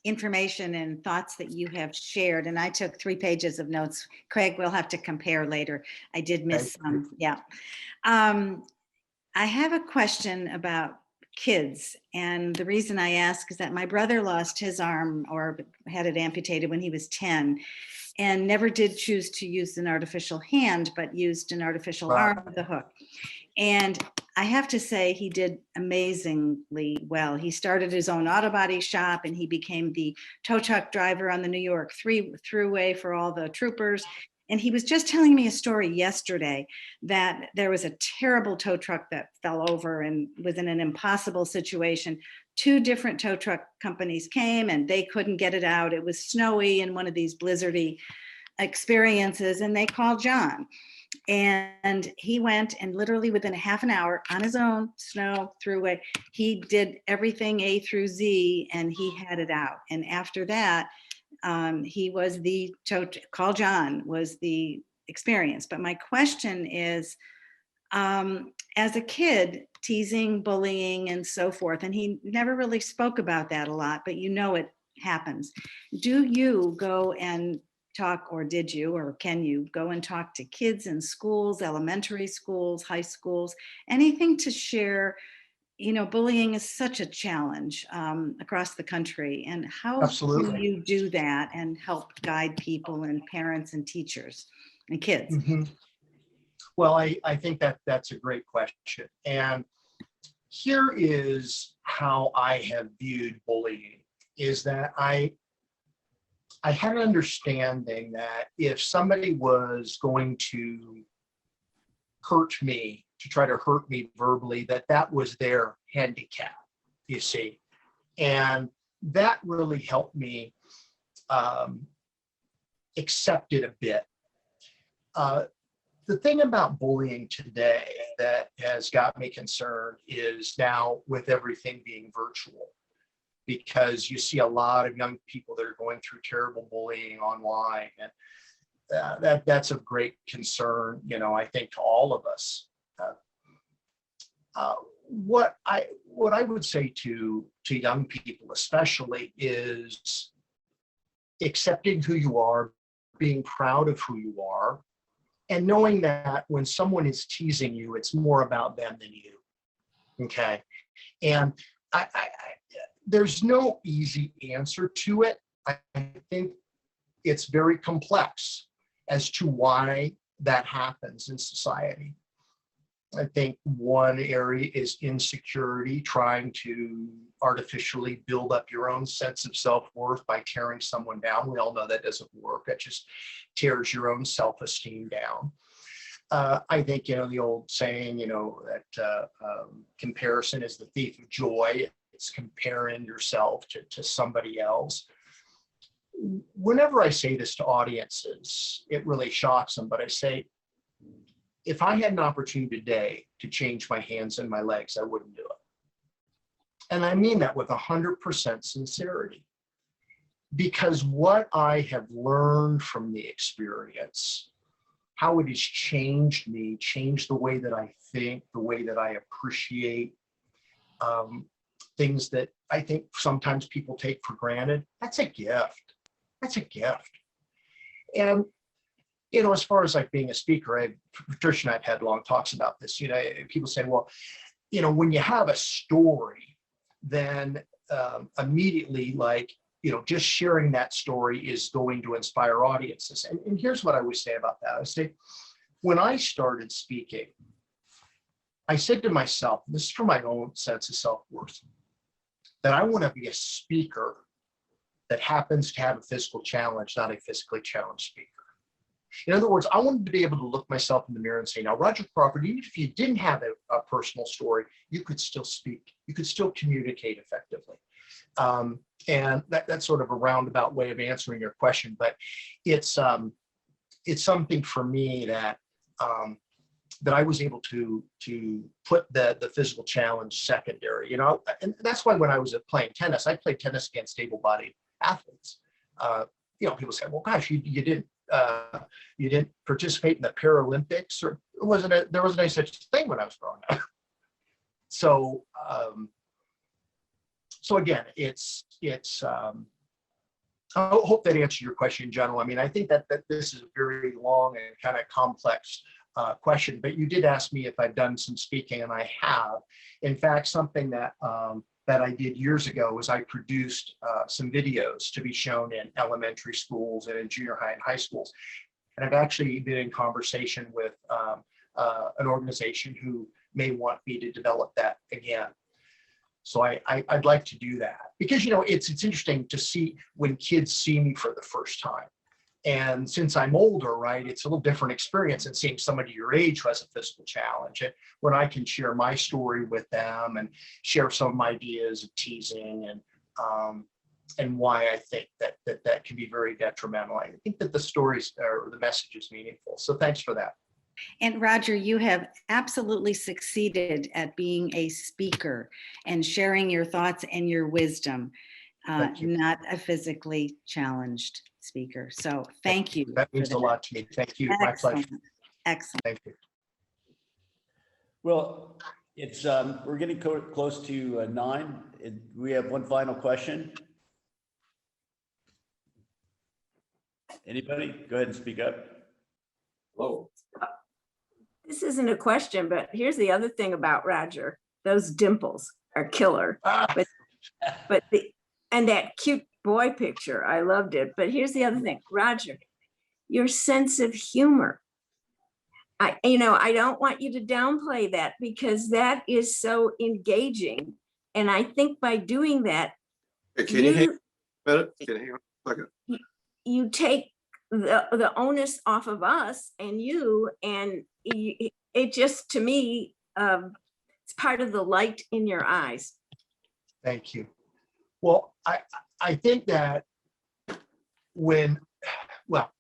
[SPEAKER 10] information and thoughts that you have shared. And I took 3 pages of notes. Craig, we'll have to compare later. I did miss some. Yeah. I have a question about kids. And the reason I ask is that my brother lost his arm or had it amputated when he was 10 and never did choose to use an artificial hand, but used an artificial arm with a hook. And I have to say he did amazingly well. He started his own auto body shop and he became the tow truck driver on the New York Thruway for all the troopers. And he was just telling me a story yesterday that there was a terrible tow truck that fell over and was in an impossible situation. 2 different tow truck companies came and they couldn't get it out. It was snowy and one of these blizzardy experiences, and they called John. And he went and literally within a half an hour on his own, snow, throughway, he did everything A through Z and he had it out. And after that, he was the call John was the experience. But my question is, as a kid, teasing, bullying, and so forth, and he never really spoke about that a lot, but it happens. Do you go and talk, or did you, or can you go and talk to kids in schools, elementary schools, high schools, anything to share? Bullying is such a challenge across the country. And how
[SPEAKER 2] Absolutely.
[SPEAKER 10] do you do that and help guide people and parents and teachers and kids?
[SPEAKER 2] Mm-hmm. Well, I think that's a great question. And here is how I have viewed bullying, is that I had an understanding that if somebody was going to hurt me to try to hurt me verbally, that was their handicap, you see. And that really helped me accept it a bit. The thing about bullying today that has got me concerned is now with everything being virtual, because you see a lot of young people that are going through terrible bullying online, and that's of great concern, you know, I think to all of us. What I would say to young people especially is accepting who you are, being proud of who you are, and knowing that when someone is teasing you, it's more about them than you. Okay. And there's no easy answer to it. I think it's very complex as to why that happens in society. I think one area is insecurity, trying to artificially build up your own sense of self-worth by tearing someone down. We all know that doesn't work. That just tears your own self-esteem down. I think, you know, the old saying, you know, that comparison is the thief of joy. It's comparing yourself to somebody else. Whenever I say this to audiences, it really shocks them, but I say, if I had an opportunity today to change my hands and my legs, I wouldn't do it. And I mean that with 100% sincerity, because what I have learned from the experience, how it has changed me, changed the way that I think, the way that I appreciate things that I think sometimes people take for granted. That's a gift. That's a gift. And you know, as far as like being a speaker, Patricia and I've had long talks about this. You know, people say, well, you know, when you have a story, then immediately, like, you know, just sharing that story is going to inspire audiences. And here's what I would say about that. I say, when I started speaking, I said to myself, this is for my own sense of self-worth, that I want to be a speaker that happens to have a physical challenge, not a physically challenged speaker. In other words, I wanted to be able to look myself in the mirror and say, now, Roger Crawford, even if you didn't have a personal story, you could still speak. You could still communicate effectively. And that's sort of a roundabout way of answering your question, but it's something for me that that I was able to put the physical challenge secondary. You know, and that's why when I was playing tennis, I played tennis against able-bodied athletes. You know, people say, well, gosh, you didn't participate in the Paralympics, or there wasn't any such thing when I was growing up. So again, I hope that answered your question in general. I mean, I think that this is a very long and kind of complex question, but you did ask me if I've done some speaking, and I have. In fact, something that I did years ago was I produced some videos to be shown in elementary schools and in junior high and high schools. And I've actually been in conversation with an organization who may want me to develop that again. So I'd like to do that, because, you know, it's interesting to see when kids see me for the first time. And since I'm older, right, it's a little different experience than seeing somebody your age who has a physical challenge. And when I can share my story with them and share some of my ideas of teasing and why I think that can be very detrimental. I think that the stories or the message is meaningful. So thanks for that.
[SPEAKER 10] And Roger, you have absolutely succeeded at being a speaker and sharing your thoughts and your wisdom, not a physically challenged speaker. So thank you.
[SPEAKER 2] That means a lot to me. Thank you. My pleasure.
[SPEAKER 10] Excellent.
[SPEAKER 2] Thank you.
[SPEAKER 3] Well, it's we're getting close to 9. We have one final question. Anybody? Go ahead and speak up.
[SPEAKER 4] Hello.
[SPEAKER 6] This isn't a question, but here's the other thing about Roger. Those dimples are killer. But and that cute boy picture, I loved it. But here's the other thing, Roger, your sense of humor. I don't want you to downplay that, because that is so engaging. And I think by doing that,
[SPEAKER 4] Can you hang a minute? Can you hang on a second?
[SPEAKER 6] You take the onus off of us and you, and it just, to me, it's part of the light in your eyes.
[SPEAKER 2] Thank you. Well, I think that well,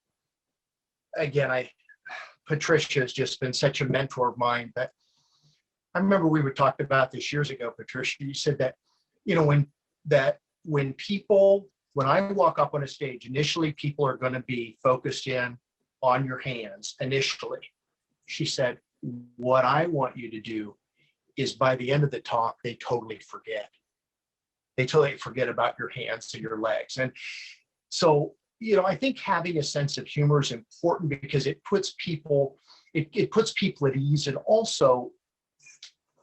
[SPEAKER 2] again, Patricia has just been such a mentor of mine, but I remember we were talking about this years ago, Patricia. You said that, when I walk up on a stage, initially people are going to be focused in on your hands initially. She said, what I want you to do is by the end of the talk, they totally forget. They totally forget about your hands and your legs. And so, I think having a sense of humor is important because it puts people, it puts people at ease. And also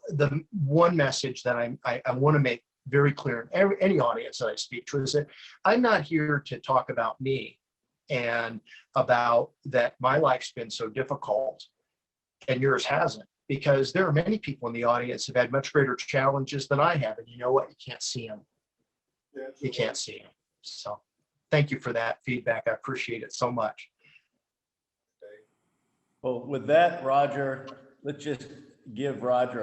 [SPEAKER 2] the one message that I want to make very clear in any audience that I speak to is that I'm not here to talk about me and about that my life's been so difficult and yours hasn't, because there are many people in the audience who've had much greater challenges than I have. And you know what? You can't see them. You can't see them. So thank you for that feedback. I appreciate it so much.
[SPEAKER 3] Well, with that, Roger, let's just give Roger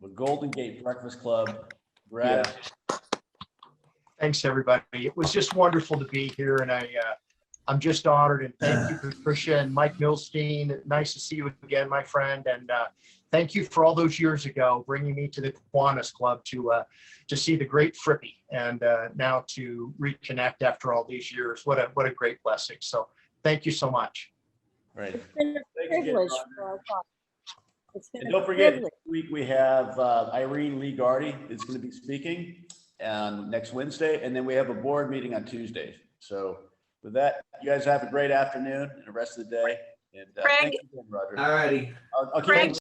[SPEAKER 3] a Golden Gate Breakfast Club gratitude.
[SPEAKER 2] Thanks, everybody. It was just wonderful to be here, and I'm just honored. And thank you, Patricia and Mike Milstein. Nice to see you again, my friend. And thank you for all those years ago bringing me to the Kiwanis Club to see the great Frippy, and now to reconnect after all these years. What a great blessing. So thank you so much.
[SPEAKER 3] Right.
[SPEAKER 6] It's been a
[SPEAKER 3] Thanks again,
[SPEAKER 6] privilege
[SPEAKER 3] Roger.
[SPEAKER 6] for our talk. It's been
[SPEAKER 3] And
[SPEAKER 6] a
[SPEAKER 3] don't forget,
[SPEAKER 6] privilege.
[SPEAKER 3] next week we have Irene Lee Gardy is going to be speaking next Wednesday, and then we have a board meeting on Tuesdays. So with that, you guys have a great afternoon and the rest of the day. And
[SPEAKER 6] Craig.
[SPEAKER 3] thank you again, Roger.
[SPEAKER 11] All righty.
[SPEAKER 3] I'll keep
[SPEAKER 6] Craig,
[SPEAKER 3] you